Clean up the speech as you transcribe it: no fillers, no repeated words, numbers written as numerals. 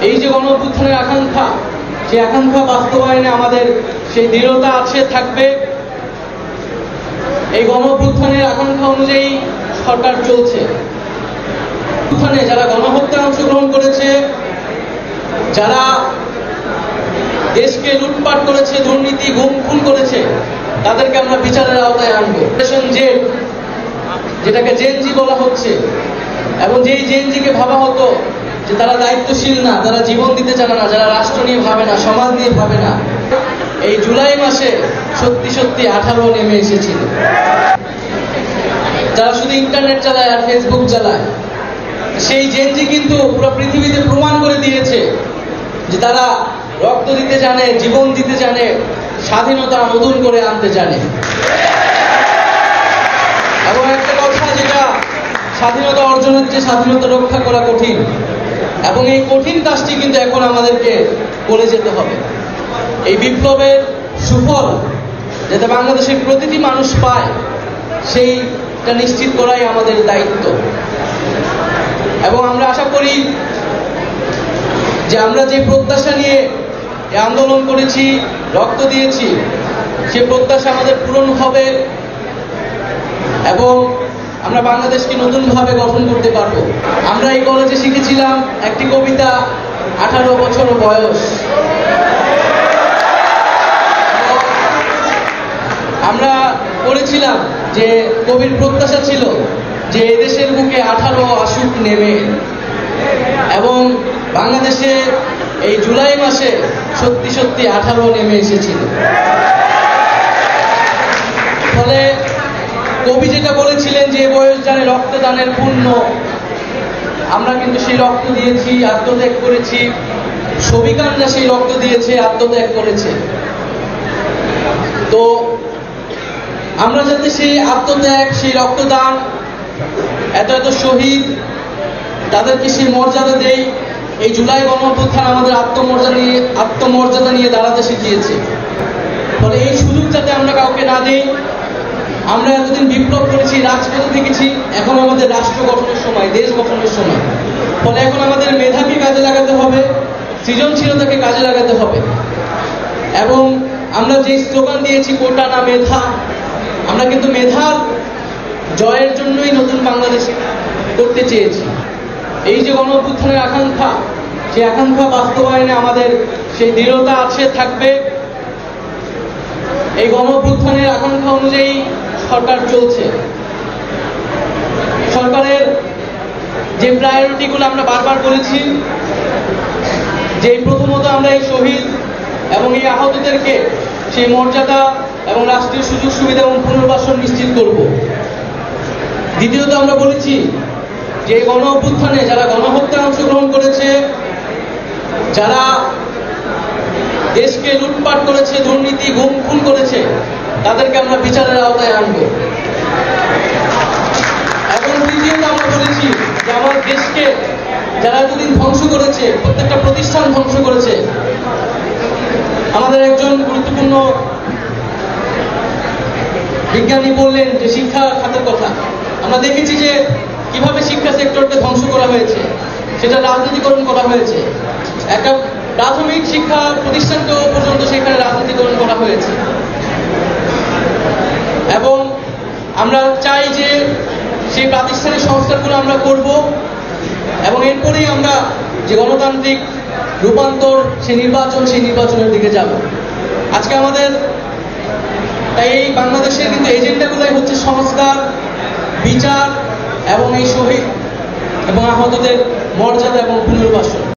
এই যে গণ অভ্যুত্থানের আকাঙ্ক্ষা, সেই আকাঙ্ক্ষা বাস্তবায়নে আমাদের সেই দৃঢ়তা আছে, থাকবে। এই গণ অভ্যুত্থানের আকাঙ্ক্ষা অনুযায়ী সরকার চলছে। অভ্যুত্থানে যারা গণহত্যায় অংশগ্রহণ করেছে, যারা দেশকে লুটপাট করেছে, দুর্নীতি গুম খুন করেছে, তাদেরকে আমরা বিচারের আওতায় আনবো। জেল, যেটাকে জেনজি বলা হচ্ছে, এবং যেই জেনজিকে ভাবা হতো যে তারা দায়িত্বশীল না, তারা জীবন দিতে জানে না, যারা রাষ্ট্র নিয়ে ভাবে না, সমাজ নিয়ে ভাবে না, এই জুলাই মাসে সত্যি সত্যি 18 নেমে এসেছিল। যারা শুধু ইন্টারনেট চালায় আর ফেসবুক চালায়, সেই জেনজি কিন্তু পুরো পৃথিবীতে প্রমাণ করে দিয়েছে যে তারা রক্ত দিতে জানে, জীবন দিতে জানে, স্বাধীনতা নতুন করে আনতে জানে। এবং একটা কথা, যেটা স্বাধীনতা অর্জনের চেয়ে স্বাধীনতা রক্ষা করা কঠিন, এবং এই কঠিন কাজটি কিন্তু এখন আমাদেরকে করে যেতে হবে। এই বিপ্লবের সুফল যাতে বাংলাদেশের প্রতিটি মানুষ পায়, সেইটা নিশ্চিত করাই আমাদের দায়িত্ব। এবং আমরা আশা করি যে আমরা যে প্রত্যাশা নিয়ে আন্দোলন করেছি, রক্ত দিয়েছি, সে প্রত্যাশা আমাদের পূরণ হবে এবং আমরা বাংলাদেশকে নতুনভাবে গঠন করতে পারব। আমরা এই কলেজে শিখেছিলাম একটি কবিতা, 18 বছর বয়স। আমরা পড়েছিলাম যে কবির প্রত্যাশা ছিল যে এদেশের বুকে 18 আসুক নেমে, এবং বাংলাদেশে এই জুলাই মাসে সত্যি সত্যি 18 নেমে এসেছিল। ফলে কবি যেটা বলেছিলেন যে বয়স জানে রক্তদানের পুণ্য, আমরা কিন্তু সেই রক্ত দিয়েছি, আত্মত্যাগ করেছি। সবিকানরা সেই রক্ত দিয়েছে, আত্মত্যাগ করেছে। তো আমরা যাতে সেই আত্মত্যাগ, সেই রক্তদান, এত এত শহীদ, তাদেরকে সেই মর্যাদা দেই। এই জুলাই গণ অভ্যুত্থান আমাদের আত্মমর্যাদা নিয়ে দাঁড়াতে শিখিয়েছে। ফলে এই সুযোগ যাতে আমরা কাউকে না দেই। আমরা এতদিন বিপ্লব করেছি, রাজপথে থেকেছি, এখন আমাদের রাষ্ট্র গঠনের সময়, দেশ গঠনের সময়। ফলে এখন আমাদের মেধাকে কাজে লাগাতে হবে, সৃজনশীলতাকে কাজে লাগাতে হবে। এবং আমরা যে স্লোগান দিয়েছি, কোটা না মেধা, আমরা কিন্তু মেধার জয়ের জন্যই নতুন বাংলাদেশ করতে চেয়েছি। এই যে গণ অভ্যুত্থানের আকাঙ্ক্ষা, সেই আকাঙ্ক্ষা বাস্তবায়নে আমাদের সেই দৃঢ়তা আছে, থাকবে। এই গণ অভ্যুত্থানের আকাঙ্ক্ষা অনুযায়ী সরকার চলছে। সরকারের যে প্রায়োরিটিগুলো আমরা বারবার বলেছি, যে প্রথমত আমরা এই শহীদ এবং এই আহতদেরকে সেই মর্যাদা এবং রাষ্ট্রীয় সুযোগ সুবিধা এবং পুনর্বাসন নিশ্চিত করব। দ্বিতীয়ত আমরা বলেছি যে গণ অভ্যুত্থানে যারা গণহত্যায় অংশগ্রহণ করেছে, যারা দেশকে লুটপাট করেছে, দুর্নীতি গুম খুন করেছে, তাদেরকে আমরা বিচারের আওতায় আনব। এবং তৃতীয়ত আমরা বলেছি যে আমার দেশকে যারা এতদিন ধ্বংস করেছে, প্রত্যেকটা প্রতিষ্ঠান ধ্বংস করেছে। আমাদের একজন গুরুত্বপূর্ণ বিজ্ঞানী বললেন যে শিক্ষা খাতের কথা। আমরা দেখেছি যে কিভাবে শিক্ষা সেক্টরকে ধ্বংস করা হয়েছে, সেটা রাজনীতিকরণ করা হয়েছে। একটা প্রাথমিক শিক্ষা প্রতিষ্ঠানকেও পর্যন্ত সেখানে রাজনীতিকরণ করা হয়েছে। এবং আমরা চাই যে সেই প্রাতিষ্ঠানিক সংস্কারগুলো আমরা করব, এবং এরপরেই আমরা যে গণতান্ত্রিক রূপান্তর, সেই নির্বাচনের দিকে যাব। আজকে আমাদের তাই এই বাংলাদেশের কিন্তু এজেন্ডাগুলোই হচ্ছে সংস্কার, বিচার এবং এই শহীদ এবং আহতদের মর্যাদা এবং পুনর্বাসন।